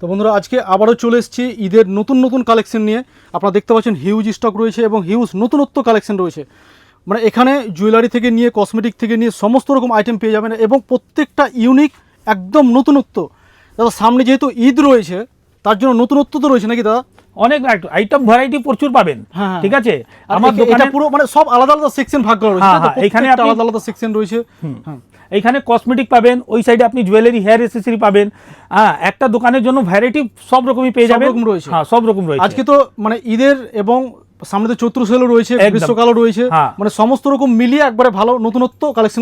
তো বন্ধুরা আজকে আবারও চলে এসেছি ঈদের নতুন নতুন কালেকশন নিয়ে। আপনারা দেখতে পাচ্ছেন হিউজ স্টক রয়েছে এবং হিউজ নতুনত্ব কালেকশন রয়েছে। মানে এখানে জুয়েলারি থেকে নিয়ে কসমেটিক থেকে নিয়ে সমস্ত রকম আইটেম পেয়ে যাবেন এবং প্রত্যেকটা ইউনিক একদম নতুনত্ব। দাদা সামনে যেহেতু ঈদ রয়েছে তার জন্য নতুনত্ব তো রয়েছে নাকি দাদা? অনেক আইটেম ভ্যারাইটি প্রচুর পাবেন। হ্যাঁ ঠিক আছে, আমার দোকানে পুরো মানে সব আলাদা আলাদা সেকশন ভাগ করা রয়েছে। এখানে আলাদা আলাদা সেকশন রয়েছে। হ্যাঁ, এইখানে কসমেটিক পাবেন, ওই সাইডে আপনি জুয়েলারি হেয়ার অ্যাক্সেসরি পাবেন। একটা দোকানের জন্য ভ্যারাইটি সব রকমই পেয়ে যাবেন। হ্যাঁ সব রকম রয়েছে। আজকে তো মানে ঈদের এবং সামনে তো চৈত্র সেলও রয়েছে, গ্রীষ্মকালও রয়েছে, মানে সমস্ত রকম মিলিয়ে একবারে ভালো নতুনত্ব কালেকশন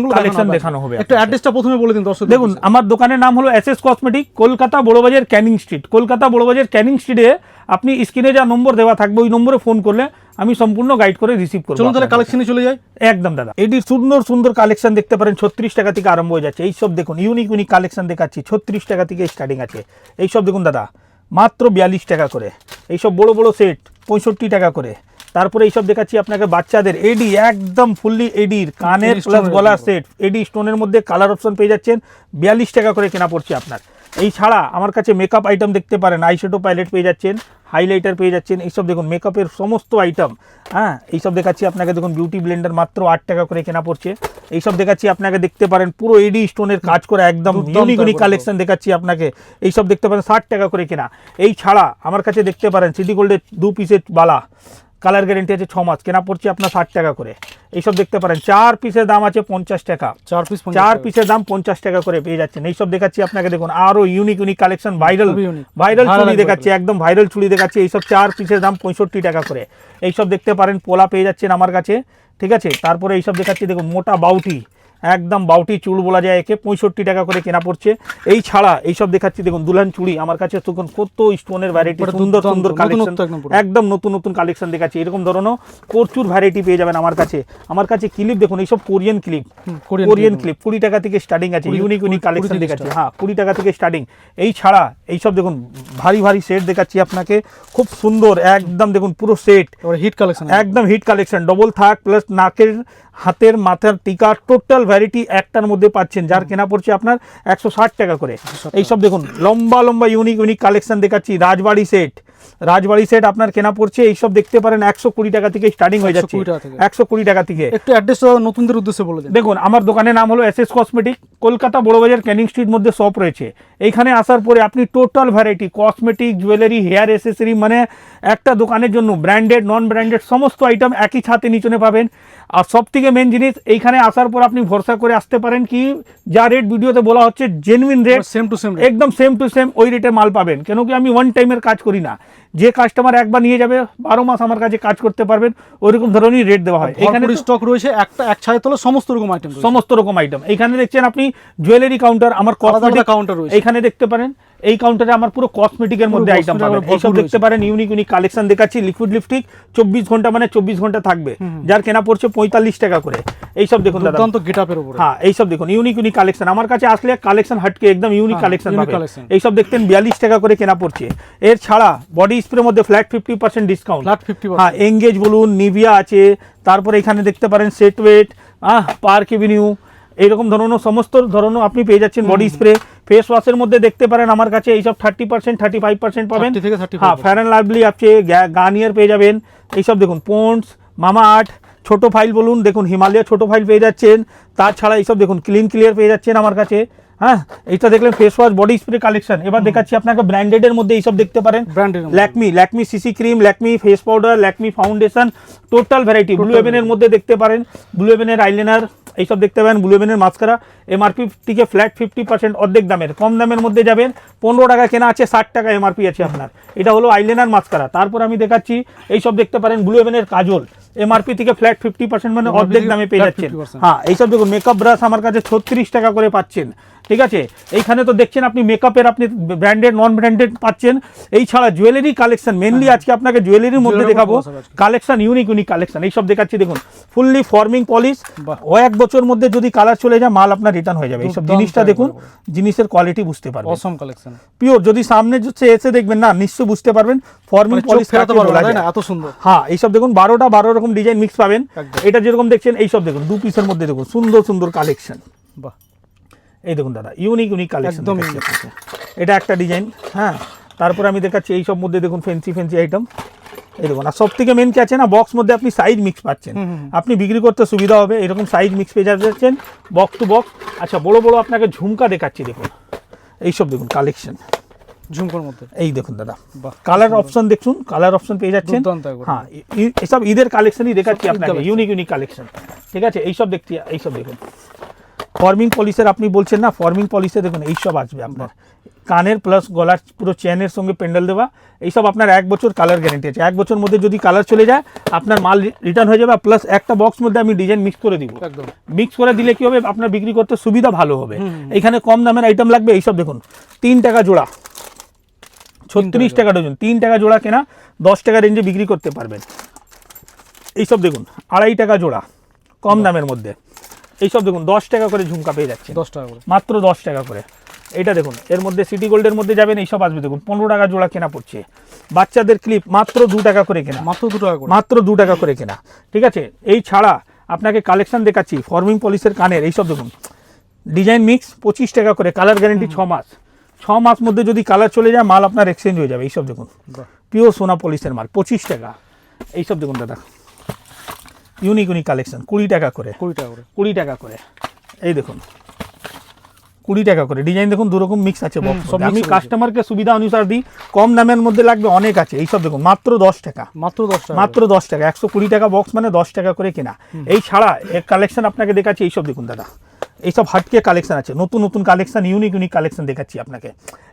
দেখানো হবে। একটু অ্যাড্রেসটা প্রথমে বলে দিন দর্শক। দেখুন, আমার দোকানের নাম হলো SS cosmetic, Kolkata Barabazar Canning street. Kolkata Barabazar Canning স্ট্রিটে আপনি স্ক্রিনে যা নম্বর দেওয়া থাকবে ওই নম্বরে ফোন করলে আমি সম্পূর্ণ গাইড করে রিসিভ করব। চলুন তাহলে কালেকশনে চলে যাই। একদম দাদা, এটির সুন্দর সুন্দর কালেকশন দেখতে পারেন। 36 টাকা থেকে আরম্ভ হয়ে যাচ্ছে। এইসব দেখুন ইউনিক ইউনিক কালেকশন দেখাচ্ছি। 36 টাকা থেকে স্টার্টিং আছে। এইসব দেখুন দাদা মাত্র 42 টাকা করে। এইসব বড় বড় সেট 65 টাকা করে। তারপরে এইসব দেখাচ্ছি আপনাকে বাচ্চাদের এডি, একদম ফুললি এডির কানের প্লাস গলার সেট, এডি স্টোনের মধ্যে কালার অপশন পেয়ে যাচ্ছেন। 42 টাকা করে কেনা পড়ছে আপনার। এই ছাড়া আমার কাছে মেকআপ আইটেম দেখতে পারেন, আইশ্যাডো প্যালেট পেয়ে যাচ্ছেন, হাইলাইটার পেয়ে যাচ্ছেন। এইসব দেখুন মেকআপের সমস্ত আইটেম। এইসব দেখাচ্ছি আপনাকে দেখুন বিউটি ব্লেন্ডার মাত্র 8 টাকা করে কেনা পড়ছে। এইসব দেখাচ্ছি আপনাকে দেখতে পারেন পুরো এডি স্টোনের কাজ করে একদম ইউনিক ইউনিক কালেকশন দেখাচ্ছি আপনাকে। এইসব দেখতে পারেন 60 টাকা করে কেনা। এই ছাড়া আমার কাছে দেখতে পারেন সিটি গোল্ডের 2 পিসের বালা, কালার গ্যারেন্টি আছে 6 মাস, কেনা পড়ছে আপনার 60 টাকা করে। এইসব দেখতে পারেন 4 পিসের দাম আছে 50 টাকা। 4 পিসের দাম 50 টাকা করে পেয়ে যাচ্ছেন। এইসব দেখাচ্ছি আপনাকে দেখুন আরো ইউনিক ইউনিক কালেকশন। ভাইরাল চুড়ি দেখাচ্ছি, একদম ভাইরাল চুড়ি দেখাচ্ছি। এইসব 4 পিসের দাম 65 টাকা করে। এইসব দেখতে পারেন পোলা পেয়ে যাচ্ছেন আমার কাছে। ঠিক আছে, তারপরে এইসব দেখাচ্ছি দেখুন মোটা বাউটি, একদম বাউটি চুল বলা যায় একে, 65 টাকা করে কেনা পড়ছে। এই ছাড়া এইসব দেখাচ্ছি দেখুন দুলহান চুড়ি আমার কাছে তখন কত স্টোনের ভ্যারাইটি, সুন্দর সুন্দর কালেকশন, একদম নতুন নতুন কালেকশন দেখাচ্ছি। এরকম ধরনের প্রচুর ভ্যারাইটি পেয়ে যাবেন আমার কাছে। আমার কাছে ক্লিপ দেখুন, এইসব কোরিয়ান ক্লিপ 20 টাকা থেকে স্টার্টিং আছে। ইউনিক ইউনিক কালেকশন দেখাচ্ছি। 20 টাকা থেকে স্টার্টিং। এই ছাড়া এইসব দেখুন ভারী ভারী সেট দেখাচ্ছি আপনাকে, খুব সুন্দর একদম দেখুন পুরো সেট হিট কালেকশন, একদম হিট কালেকশন। ডবল থাক প্লাস নাকের, হাতের, মাথার টিকা, টোটাল ভ্যারাইটি একটার মধ্যে পাচ্ছেন, যার কেনা পড়ছে আপনার 160 টাকা করে। এইসব দেখুন লম্বা লম্বা ইউনিক ইউনিক কালেকশন দেখাচ্ছি। রাজবাড়ি সেট আপনার কেনা পড়ছে। এইসব দেখতে পারেন 120 টাকা থেকে স্টার্টিং হয়ে যাচ্ছে। 120 টাকা থেকে। একটু অ্যাড্রেসটা নতুনদের উদ্দেশ্যে বলে দিন। দেখুন আমার দোকানের নাম হলো SS cosmetic, Kolkata Barabazar Canning street মধ্যে শপ রয়েছে। এইখানে আসার পরে আপনি total variety cosmetic, jewellery, hair accessory, মানে একটা দোকানের জন্য ব্র্যান্ডেড নন ব্র্যান্ডেড সমস্ত আইটেম একই ছাতে নিচনে পাবেন। আর সব থেকে মেন জিনিস, এইখানে আসার পর আপনি ভরসা করে আসতে পারেন কি যা রেট ভিডিওতে বলা হচ্ছে genuine rate, same to same, একদম সেম টু সেম ওই রেটে মাল পাবেন। কেন কি আমি ওয়ান টাইমের কাজ করি না, যে কাস্টমার একবার নিয়ে যাবে 12 মাস আমার কাছে কাজ করতে পারবেন, ওইরকম ধরনের রেট দেওয়া হয়। এখানে স্টক রয়েছে এক ছাদের তলে সমস্ত রকম আইটেম। এখানে দেখছেন আপনি জুয়েলারি কাউন্টার, আমার কসমেটিক কাউন্টার রয়েছে। এখানে দেখতে পারেন এই কাউন্টারে আমার পুরো কসমেটিকের মধ্যে আইটেম পাবেন। এইসব দেখতে পারেন ইউনিক ইউনিক কালেকশন দেখাচ্ছি। লিকুইড লিপস্টিক 24 ঘন্টা মানে 24 ঘন্টা থাকবে, যার কেনা পড়ছে 45 টাকা করে। এইসব দেখুন দাদা গেটআপের উপরে। এইসব দেখুন ইউনিক ইউনিক কালেকশন। আমার কাছে আসলে কালেকশন হাটকে একদম ইউনিক কালেকশন পাবেন। এইসব দেখতেন 42 টাকা করে কেনা পড়ছে। এর ছাড়া বডি স্প্রে মধ্যে ফ্ল্যাট 50% ডিসকাউন্ট। এঙ্গেজ বলুন, নিভিয়া আছে। তারপরে এখানে দেখতে পারেন সেট ওয়েট, পার্ক এভিনিউ, এইরকম ধরনের সমস্ত ধরনের আপনি পেয়ে যাচ্ছেন। বডি স্প্রে, ফেস ওয়াশের মধ্যে দেখতে পারেন আমার কাছে এইসব 30% 35% পাবেন। ফেয়ার অ্যান্ড লাভলি আছে, গার্নিয়ার পেয়ে যাবেন। এইসব দেখুন পন্ডস, মামা আর্থ, ছোট ফাইল বলুন, দেখুন হিমালয় ছোট ফাইল পেয়ে যাচ্ছেন। তাছাড়া এইসব দেখুন ক্লিন ক্লিয়ার পেয়ে যাচ্ছেন আমার কাছে। এইটা দেখলেন face wash, body spray collection. এবার দেখাচ্ছি আপনাকে ব্র্যান্ডেড এর মধ্যে এইসব দেখতে পারেন। Lakme CC cream, Lakme face powder, Lakme foundation, total variety. Blue হেভেনের মধ্যে দেখতে পারেন ব্লু হেভেনের আইলাইনার, এইসব দেখতে পারেন ব্লু হেভেনের মাস্কারা। এমআরপি থেকে ফ্ল্যাট 50% অর্ধেক দামের, কম দামের মধ্যে যাবেন। 15 টাকা কেনা আছে, 60 টাকা এমআরপি আছে আপনার। এটা হলো আইলাইনার মাস্কারা। তারপর আমি দেখাচ্ছি এইসব দেখতে পারেন ব্লু হেভেনের কাজল, এমআরপি থেকে ফ্ল্যাট 50% মানে অর্ধেক দামে পেয়ে যাচ্ছেন। এইসব দেখুন মেকআপ ব্রাশ আমার কাছে 36 টাকা করে পাচ্ছেন। ঠিক আছে, এইখানে তো দেখছেন আপনি মেকআপের আপনি ব্র্যান্ডেড নন ব্র্যান্ডেড পাচ্ছেন। এই ছাড়া জুয়েলারি কালেকশন, মেনলি আজকে আপনাকে জুয়েলারির মধ্যে দেখাবো কালেকশন, ইউনিক ইউনিক কালেকশন। এইসব দেখাচ্ছি দেখুন ফুললি ফর্মিং পলিশ, ও 1 বছর মধ্যে যদি কালার চলে যায় মাল আপনার রিটার্ন হয়ে যাবে। এইসব জিনিসটা দেখুন, জিনিসের কোয়ালিটি বুঝতে পারবেন। অসম কালেকশন, পিওর। যদি সামনে এসে দেখবেন না, নিশ্চয় বুঝতে পারবেন ফর্মিং পলিশ এত সুন্দর। এইসব দেখুন 12 রকম ডিজাইন মিক্স পাবেন। এটা যেরকম দেখছেন এইসব দেখুন 2 পিসের মধ্যে দেখুন সুন্দর সুন্দর কালেকশন। বাহ, এই দেখুন দাদা ইউনিক ইউনিক কালেকশন। এটা একটা ডিজাইন। তারপরে আমি দেখাচ্ছি এইসব মধ্যে দেখুন ফ্যান্সি ফ্যান্সি আইটেম, এই দেখুন। আর সব থেকে মেন কি আছে না, বক্স মধ্যে আপনি সাইজ মিক্স পাচ্ছেন, আপনি বিক্রি করতে সুবিধা হবে, এরকম সাইজ মিক্স পেয়ে যাচ্ছেন বক্স টু বক্স। আচ্ছা বড় বড় আপনাকে ঝুমকা দেখাচ্ছি, দেখুন এইসব দেখুন কালেকশন ঝুমকোর মধ্যে, এই দেখুন দাদা বাহ, কালার অপশন দেখুন, কালার অপশন পেয়ে যাচ্ছেন। দুর্দান্ত একবার। হ্যাঁ এসব ঈদের কালেকশনই দেখাচ্ছি সব ঈদ আপনাকে, collection। ইউনিক ইউনিক কালেকশন, ঠিক আছে। এইসব দেখছি, এইসব দেখুন ফর্মিং পলিশের, আপনি বলছেন না ফর্মিং পলিশে, দেখুন এইসব আসবে আপনার কানের প্লাস গলার পুরো চেনের সঙ্গে পেন্ডেল দেওয়া, এইসব আপনার 1 বছর কালার গ্যারেন্টি আছে। 1 বছর মধ্যে যদি কালার চলে যায় আপনার মাল রিটার্ন হয়ে যাবে, প্লাস একটা বক্স মধ্যে আমি ডিজাইন মিক্স করে দিব, একদম মিক্স করে দিলে কি হবে আপনার বিক্রি করতে সুবিধা ভালো হবে। এখানে কম দামের আইটেম লাগবে, এইসব দেখুন 3 টাকা জোড়া, 36 টাকা ডজন, 3 টাকা জোড়া কেনা 10 টাকা রেঞ্জে বিক্রি করতে পারবেন। এইসব দেখুন 2.5 টাকা জোড়া কম দামের মধ্যে, এইসব দেখুন 10 টাকা করে ঝুমকা পেয়ে যাচ্ছে, 10 টাকা করে, মাত্র 10 টাকা করে। এইটা দেখুন এর মধ্যে সিটি গোল্ডের মধ্যে যাবেন, এইসব আসবে দেখুন 15 টাকা জোড়া কেনা পড়ছে। বাচ্চাদের ক্লিপ মাত্র 2 টাকা করে কেনা, মাত্র 2 টাকা করে, মাত্র 2 টাকা করে কেনা, ঠিক আছে। এই ছাড়া আপনাকে কালেকশন দেখাচ্ছি ফর্মিং পলিশের কানের, এইসব দেখুন ডিজাইন মিক্স 25 টাকা করে, কালার গ্যারেন্টি 6 মাস, 6 মাস মধ্যে যদি কালার চলে যায় মাল আপনার এক্সচেঞ্জ হয়ে যাবে। এইসব দেখুন বাহ, পিওর সোনা পলিশের মাল 25 টাকা। এইসব দেখুন দাদা ইউনিক ইউনিক কালেকশন 20 টাকা করে, 20 টাকা করে, 20 টাকা করে। এই দেখুন 20 টাকা করে, ডিজাইন দেখুন দুরকম মিক্স আছে বক্স, সব আমি mix রয়েছে। কাস্টমারকে সুবিধা অনুসার দিই, কম দামের মধ্যে লাগবে অনেক আছে। এইসব দেখুন মাত্র 10 টাকা, মাত্র 10 টাকা, মাত্র 10 টাকা, 120 টাকা বক্স মানে 10 টাকা করে কেনা। এই ছাড়া এক কালেকশন আপনাকে দেখাচ্ছি, এইসব দেখুন দাদা এইসব হাটকে কালেকশন আছে, নতুন নতুন কালেকশন, ইউনিক ইউনিক কালেকশন দেখাচ্ছি আপনাকে।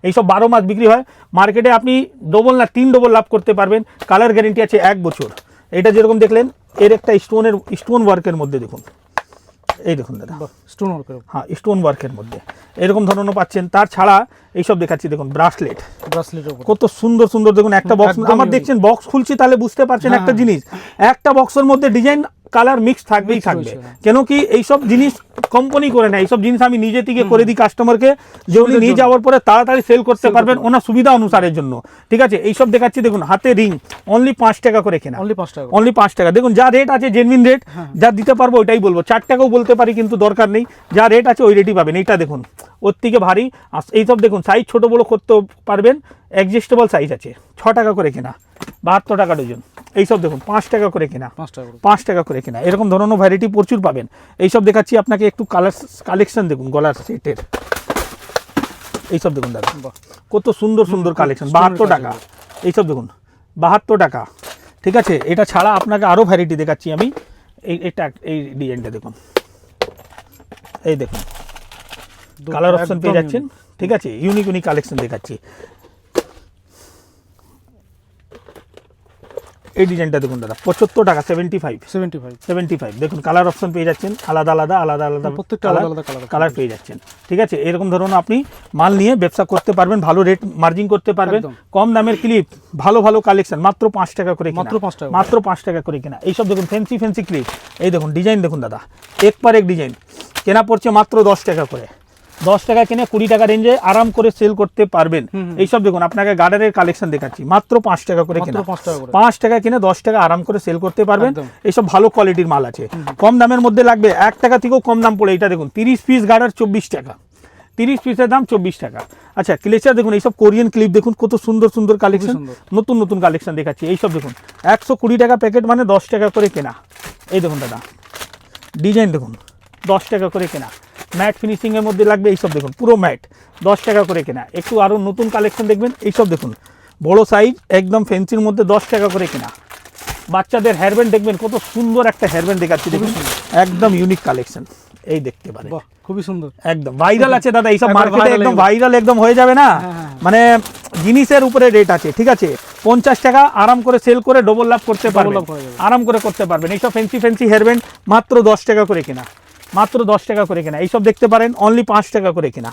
এইসব 12 মাস বিক্রি হয়, মার্কেটে আপনি ডবল না 3 ডবল লাভ করতে পারবেন, কালার গ্যারেন্টি আছে 1 বছর। এটা যেরকম দেখলেন এর একটা স্টোন ওয়ার্কের মধ্যে দেখুন, এই দেখুন দাদা বাহ, স্টোন ওয়ার্কের, হ্যাঁ স্টোন ওয়ার্কের মধ্যে এরকম ধরনের পাচ্ছেন। তার ছাড়া এইসব দেখাচ্ছি দেখুন ব্রাসলেট, ব্রাসলেটের উপর, কত সুন্দর সুন্দর দেখুন। একটা বক্স একদম আমার unique। দেখছেন বক্স খুলছি তাহলে বুঝতে পারছেন একটা জিনিস, একটা বক্সের মধ্যে ডিজাইন কালার মিক্স থাকবেই Mix থাকবে, রয়েছে। কেন কি এইসব জিনিস কোম্পানি করে না, এইসব জিনিস আমি নিজে থেকে করে দিই কাস্টমারকে, যে উনি নিয়ে যাওয়ার পরে তাড়াতাড়ি সেল করতে পারবেন ওনার সুবিধা অনুসারের জন্য, ঠিক আছে। এইসব দেখাচ্ছি দেখুন হাতে রিং অনলি 5 টাকা করে কেনা, অনলি 5 টাকা, অনলি 5 টাকা। দেখুন যা রেট আছে জেনুইন রেট, যা দিতে পারবো ওইটাই বলবো, 4 টাকাও বলতে পারি কিন্তু দরকার নেই, যা রেট আছে ওই রেটই পাবেন। এইটা দেখুন ওর থেকে ভারী, আর এইসব দেখুন সাইজ ছোট বড় করতে পারবেন, অ্যাডজাস্টেবল সাইজ আছে, 6 টাকা করে কেনা, 72 টাকা ডজন। এইসব দেখুন 5 টাকা করে কেনা, 5 টাকা করে, 5 টাকা করে কেনা, এরকম ধরনের ভ্যারাইটি প্রচুর পাবেন। এইসব দেখাচ্ছি আপনাকে একটু কালেকশন দেখুন গলার সেটের, এইসব দেখুন দাদা বাহ, কত সুন্দর সুন্দর কালেকশন, 72 টাকা। এইসব দেখুন 72 টাকা, ঠিক আছে। এটা ছাড়া আপনাকে আরও ভ্যারাইটি দেখাচ্ছি আমি, এটা এই ডিজাইনটা দেখুন, এই দেখুন কালার অপশন পেয়ে যাচ্ছেন, ঠিক আছে। ইউনিক ইউনিক কালেকশন দেখাচ্ছি, এই ডিজাইনটা দেখুন দাদা 75 টাকা, 75 দেখুন কালার অপশন পেয়ে যাচ্ছেন, আলাদা আলাদা প্রত্যেকটা আলাদা আলাদা কালার পেয়ে যাচ্ছেন, ঠিক আছে। এরকম ধরনের আপনি মাল নিয়ে ব্যবসা করতে পারবেন, ভালো রেট মার্জিন করতে পারবেন, একদম। কম দামের ক্লিপ, ভালো ভালো কালেকশন মাত্র 5 টাকা করে কেনা, মাত্র 5 টাকা, মাত্র 5 টাকা করে কেনা। এইসব দেখুন ফ্যান্সি ক্লিপ, এই দেখুন ডিজাইন দেখুন দাদা, এক পর এক ডিজাইন, কেনা পড়ছে মাত্র 10 টাকা করে, 10 টাকা কিনে 20 টাকা রেঞ্জে আরাম করে সেল করতে পারবেন। এইসব দেখুন আপনাকে গার্ডারের কালেকশন দেখাচ্ছি, মাত্র 5 টাকা করে মাত্র কেনা, 5 টাকা করে, 5 টাকা কিনে 10 টাকা আরাম করে সেল করতে পারবেন। একদম। এইসব ভালো কোয়ালিটির মাল আছে, কম দামের মধ্যে লাগবে 1 টাকা থেকেও কম দাম পড়ে। এটা দেখুন 30 পিস গার্ডার 24 টাকা, 30 পিসের দাম 24 টাকা। আচ্ছা ক্লেচার দেখুন, এইসব কোরিয়ান ক্লিপ দেখুন কত সুন্দর সুন্দর কালেকশন, সুন্দর। নতুন নতুন কালেকশন দেখাচ্ছি। এইসব দেখুন 120 টাকা প্যাকেট মানে 10 টাকা করে কেনা। এই দেখুন দাদা ডিজাইন দেখুন 10 টাকা করে কেনা, ম্যাট ফিনিশিংয়ের মধ্যে লাগবে, এইসব দেখুন পুরো ম্যাট 10 টাকা করে কেনা। একটু আরও নতুন কালেকশন দেখবেন, এইসব দেখুন বড় সাইজ একদম ফ্যান্সির মধ্যে 10 টাকা করে কেনা। বাচ্চাদের হেয়ারব্যান্ড দেখবেন কত সুন্দর একটা হেয়ারব্যান্ড দেখাচ্ছি, দেখুন একদম ইউনিক কালেকশন, এই দেখতে পারেন বাহ, খুবই সুন্দর, একদম ভাইরাল আছে দাদা, এইসব একবার মার্কেটে viral একদম এগুলো। ভাইরাল একদম হয়ে যাবে না, হ্যাঁ। মানে জিনিসের উপরে রেট আছে, ঠিক আছে। 50 টাকা আরাম করে সেল করে ডবল লাভ করতে পারবেন, লাভ করা যাবে। আরাম করে করতে পারবেন। এইসব ফ্যান্সি হেয়ারব্যান্ড মাত্র 10 টাকা করে কেনা, মাত্র 10 টাকা করে কেনা। এইসব দেখতে পারেন অনলি 5 টাকা করে কেনা।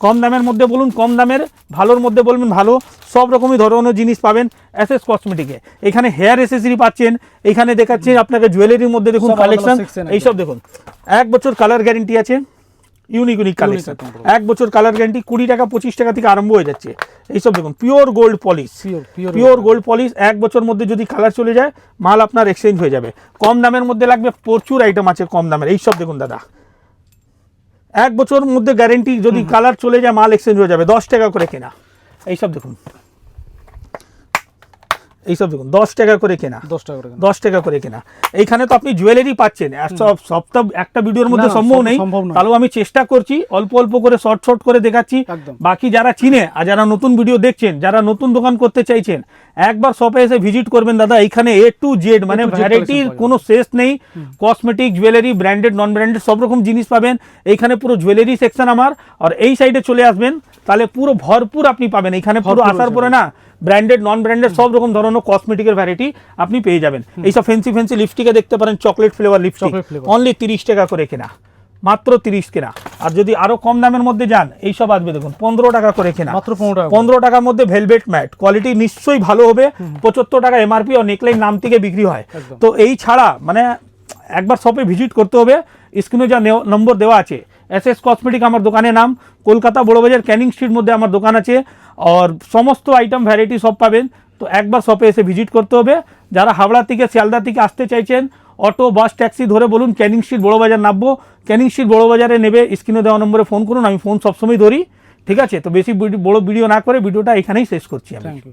কম দামের মধ্যে বলুন কম দামের, ভালোর মধ্যে বলবেন ভালো, সব রকমই ধরনের জিনিস পাবেন এসএস কসমেটিকে। এখানে হেয়ার অ্যাসেসরি পাচ্ছেন, এখানে দেখাচ্ছি আপনাকে জুয়েলারির মধ্যে দেখুন সব আলাদা কালেকশন, section এইসব দেখুন 1 বছর কালার গ্যারেন্টি আছে, ইউনিক কালেকশন, একদম পুরো। 1 বছর কালার গ্যারেন্টি, 20 টাকা 25 টাকা থেকে আরম্ভ হয়ে যাচ্ছে। এইসব দেখুন pure gold polish, pure gold polish, 1 বছর মধ্যে যদি কালার চলে যায় মাল আপনার এক্সচেঞ্জ হয়ে যাবে। কম দামের মধ্যে লাগবে প্রচুর আইটেম আছে কম দামের। এইসব দেখুন দাদা 1 বছর মধ্যে গ্যারেন্টি, যদি কালার চলে যায় মাল এক্সচেঞ্জ হয়ে যাবে, 10 টাকা করে কেনা। এইসব দেখুন এইসব দেখুন 10 টাকা করে কেনা, 10 টাকা করে কেনা। 10 টাকা করে কেনা। এইখানে তো আপনি জুয়েলারি পাচ্ছেন, আর সব তো একটা ভিডিওর মধ্যে না, না, সম্ভব সব নেই, সম্ভব নয়। তাহলেও আমি চেষ্টা করছি অল্প অল্প করে শর্ট করে দেখাচ্ছি। একদম। বাকি যারা চিনে আর যারা নতুন ভিডিও দেখছেন, যারা নতুন দোকান করতে চাইছেন, একবার শপে এসে ভিজিট করবেন দাদা। এইখানে A to Z মানে A to Z ভ্যারাইটির collection কোনো শেষ নেই। Cosmetic, jewellery, branded, non branded সব রকম জিনিস পাবেন এইখানে। পুরো জুয়েলারি সেকশন আমার, আর এই সাইডে চলে আসবেন তাহলে পুরো ভরপুর আপনি পাবেন এইখানে। পুরো ভরপুর আসার রয়েছে। পরে না ব্র্যান্ডেড, নন ব্র্যান্ডেড সব রকম ধরনের কসমেটিকের ভ্যারাইটি আপনি পেয়ে যাবেন। এইসব ফ্যান্সি লিপস্টিকে দেখতে পারেন, chocolate flavour lipstick, Chocolate flavor। Only 30 টাকা করে কেনা, মাত্র 30 কেনা। আর যদি আরো কম দামের মধ্যে যান, এইসব আসবে দেখুন 15 টাকা করে কেনা, মাত্র 15 টাকা করে। 15 টাকার মধ্যে ভেলভেট ম্যাট, কোয়ালিটি নিশ্চয়ই ভালো হবে। 75 টাকা এমআরপি, আর নেকলাইন নাম থেকে বিক্রি হয়। একদম। তো এই ছাড়া মানে একবার শপে ভিজিট করতে হবে। স্ক্রিনে যা নম্বর দেওয়া আছে, SS কসমেটিক আমার দোকানের নাম, কলকাতা বড়বাজার ক্যানিং স্ট্রিট মধ্যে আমার দোকান আছে, আর সমস্ত আইটেম ভ্যারাইটি সব পাবেন। তো একবার শপে এসে ভিজিট করতে হবে। যারা হাওড়া থেকে, শিয়ালদা থেকে আসতে চাইছেন, অটো, বাস, ট্যাক্সি ধরে বলুন ক্যানিং স্ট্রিট বড়বাজার নামবো। ক্যানিং স্ট্রিট বড়বাজারে নেবে, স্ক্রিনে দেওয়া নম্বরে ফোন করুন, আমি ফোন সবসময় ধরি। ঠিক আছে, তো বেশি বড় ভিডিও না করে ভিডিওটা এখানেই শেষ করছি আমি। Thank you.